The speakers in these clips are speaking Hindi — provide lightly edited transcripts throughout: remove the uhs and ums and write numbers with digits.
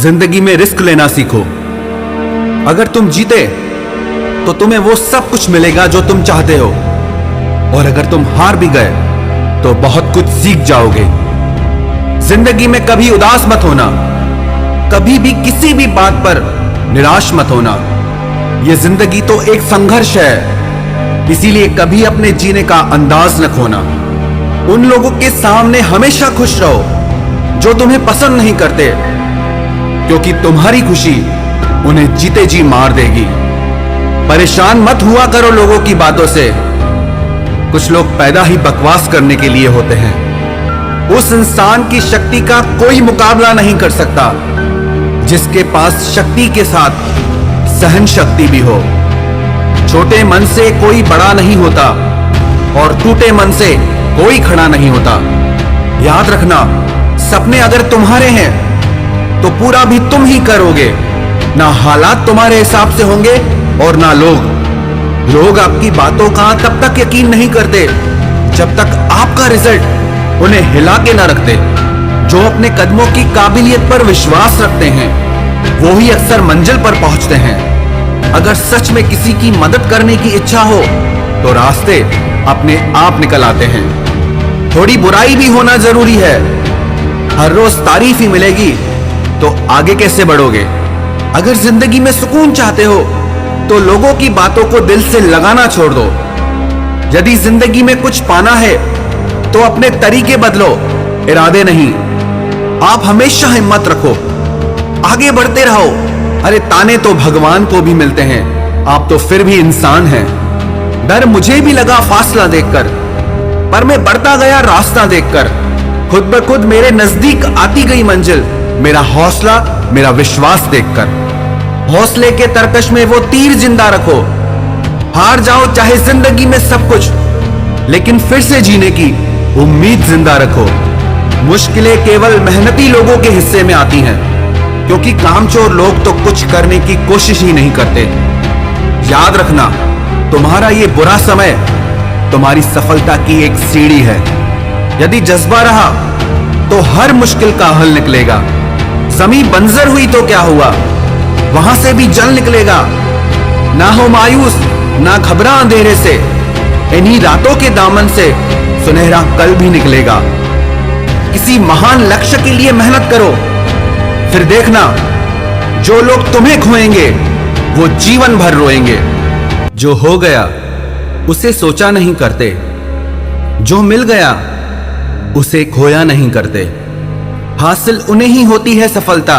जिंदगी में रिस्क लेना सीखो। अगर तुम जीते तो तुम्हें वो सब कुछ मिलेगा जो तुम चाहते हो, और अगर तुम हार भी गए तो बहुत कुछ सीख जाओगे। जिंदगी में कभी उदास मत होना, कभी भी किसी भी बात पर निराश मत होना। यह जिंदगी तो एक संघर्ष है, इसीलिए कभी अपने जीने का अंदाज न खोना। उन लोगों के सामने हमेशा खुश रहो जो तुम्हें पसंद नहीं करते, क्योंकि तुम्हारी खुशी उन्हें जीते जी मार देगी। परेशान मत हुआ करो लोगों की बातों से, कुछ लोग पैदा ही बकवास करने के लिए होते हैं। उस इंसान की शक्ति का कोई मुकाबला नहीं कर सकता जिसके पास शक्ति के साथ सहन शक्ति भी हो। छोटे मन से कोई बड़ा नहीं होता और टूटे मन से कोई खड़ा नहीं होता। याद रखना, सपने अगर तुम्हारे हैं तो पूरा भी तुम ही करोगे। ना हालात तुम्हारे हिसाब से होंगे और ना लोग आपकी बातों का तब तक यकीन नहीं करते जब तक आपका रिजल्ट उन्हें हिला के ना रखते। जो अपने कदमों की काबिलियत पर विश्वास रखते हैं वो ही अक्सर मंजिल पर पहुंचते हैं। अगर सच में किसी की मदद करने की इच्छा हो तो रास्ते अपने आप निकल आते हैं। थोड़ी बुराई भी होना जरूरी है। हर रोज तारीफ ही मिलेगी तो आगे कैसे बढ़ोगे। अगर जिंदगी में सुकून चाहते हो तो लोगों की बातों को दिल से लगाना छोड़ दो। यदि जिंदगी में कुछ पाना है तो अपने तरीके बदलो, इरादे नहीं। आप हमेशा हिम्मत रखो, आगे बढ़ते रहो। अरे ताने तो भगवान को भी मिलते हैं, आप तो फिर भी इंसान हैं। डर मुझे भी लगा फासला देखकर, पर मैं बढ़ता गया रास्ता देखकर। खुद ब खुद मेरे नजदीक आती गई मंजिल, मेरा हौसला, मेरा विश्वास देखकर। हौसले के तरकश में वो तीर जिंदा रखो। हार जाओ चाहे जिंदगी में सब कुछ, लेकिन फिर से जीने की उम्मीद जिंदा रखो। मुश्किलें केवल मेहनती लोगों के हिस्से में आती हैं, क्योंकि कामचोर लोग तो कुछ करने की कोशिश ही नहीं करते। याद रखना, तुम्हारा ये बुरा समय तुम्हारी सफलता की एक सीढ़ी है। यदि जज्बा रहा तो हर मुश्किल का हल निकलेगा। जमीन बंजर हुई तो क्या हुआ, वहां से भी जल निकलेगा। ना हो मायूस, ना घबरा अंधेरे से, इन्हीं रातों के दामन से सुनहरा कल भी निकलेगा। किसी महान लक्ष्य के लिए मेहनत करो, फिर देखना जो लोग तुम्हें खोएंगे वो जीवन भर रोएंगे। जो हो गया उसे सोचा नहीं करते, जो मिल गया उसे खोया नहीं करते। हासिल उन्हें ही होती है सफलता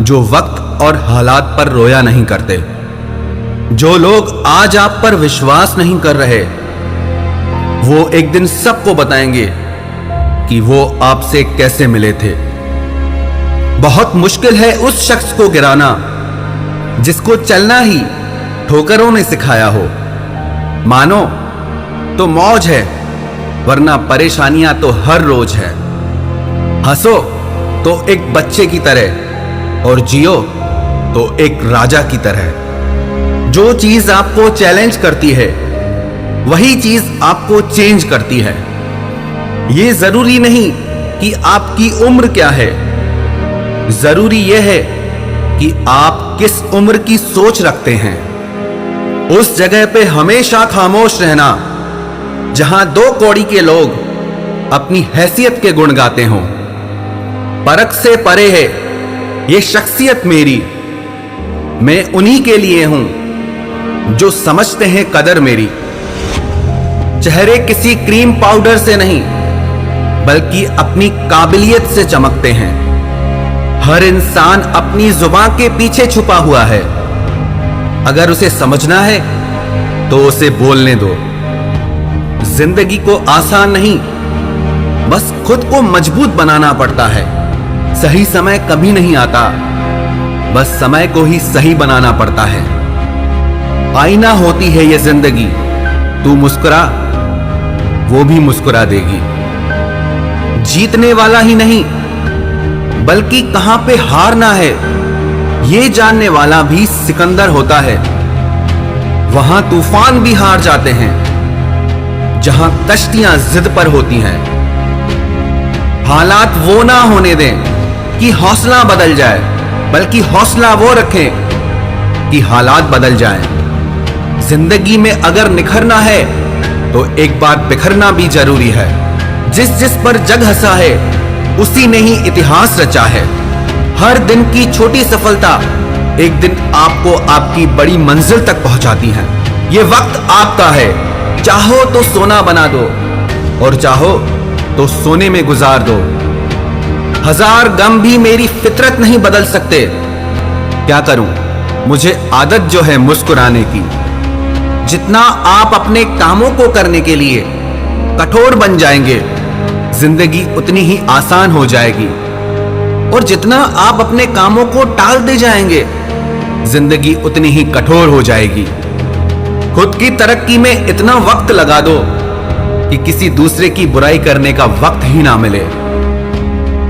जो वक्त और हालात पर रोया नहीं करते। जो लोग आज आप पर विश्वास नहीं कर रहे वो एक दिन सबको बताएंगे कि वो आपसे कैसे मिले थे। बहुत मुश्किल है उस शख्स को गिराना जिसको चलना ही ठोकरों ने सिखाया हो। मानो तो मौज है, वरना परेशानियां तो हर रोज है। हंसो तो एक बच्चे की तरह और जियो तो एक राजा की तरह। जो चीज आपको चैलेंज करती है वही चीज आपको चेंज करती है। यह जरूरी नहीं कि आपकी उम्र क्या है, जरूरी यह है कि आप किस उम्र की सोच रखते हैं। उस जगह पे हमेशा खामोश रहना जहां दो कौड़ी के लोग अपनी हैसियत के गुण गाते हों। परख से परे है ये शख्सियत मेरी, मैं उन्हीं के लिए हूं जो समझते हैं कदर मेरी। चेहरे किसी क्रीम पाउडर से नहीं बल्कि अपनी काबिलियत से चमकते हैं। हर इंसान अपनी जुबान के पीछे छुपा हुआ है, अगर उसे समझना है तो उसे बोलने दो। जिंदगी को आसान नहीं, बस खुद को मजबूत बनाना पड़ता है। सही समय कभी नहीं आता, बस समय को ही सही बनाना पड़ता है। आईना होती है ये जिंदगी, तू मुस्कुरा वो भी मुस्कुरा देगी। जीतने वाला ही नहीं बल्कि कहां पे हारना है ये जानने वाला भी सिकंदर होता है। वहां तूफान भी हार जाते हैं जहां कश्तियां जिद पर होती हैं। हालात वो ना होने दें कि हौसला बदल जाए, बल्कि हौसला वो रखें कि हालात बदल जाएं। जिंदगी में अगर निखरना है तो एक बार बिखरना भी जरूरी है। जिस जिस पर जग हंसा है उसी ने ही इतिहास रचा है। हर दिन की छोटी सफलता एक दिन आपको आपकी बड़ी मंजिल तक पहुंचाती है। ये वक्त आपका है, चाहो तो सोना बना दो और चाहो तो सोने में गुजार दो। हजार गम भी मेरी फितरत नहीं बदल सकते। क्या करूं, मुझे आदत जो है मुस्कुराने की। जितना आप अपने कामों को करने के लिए कठोर बन जाएंगे, जिंदगी उतनी ही आसान हो जाएगी। और जितना आप अपने कामों को टाल दे जाएंगे, जिंदगी उतनी ही कठोर हो जाएगी। खुद की तरक्की में इतना वक्त लगा दो कि किसी दूसरे की बुराई करने का वक्त ही ना मिले।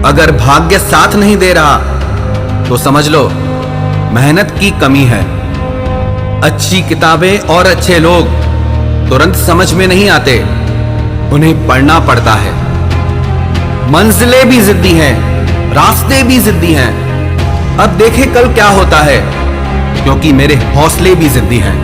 अगर भाग्य साथ नहीं दे रहा तो समझ लो मेहनत की कमी है। अच्छी किताबें और अच्छे लोग तुरंत समझ में नहीं आते, उन्हें पढ़ना पड़ता है। मंजिलें भी जिद्दी हैं, रास्ते भी जिद्दी हैं। अब देखें कल क्या होता है, क्योंकि मेरे हौसले भी जिद्दी हैं।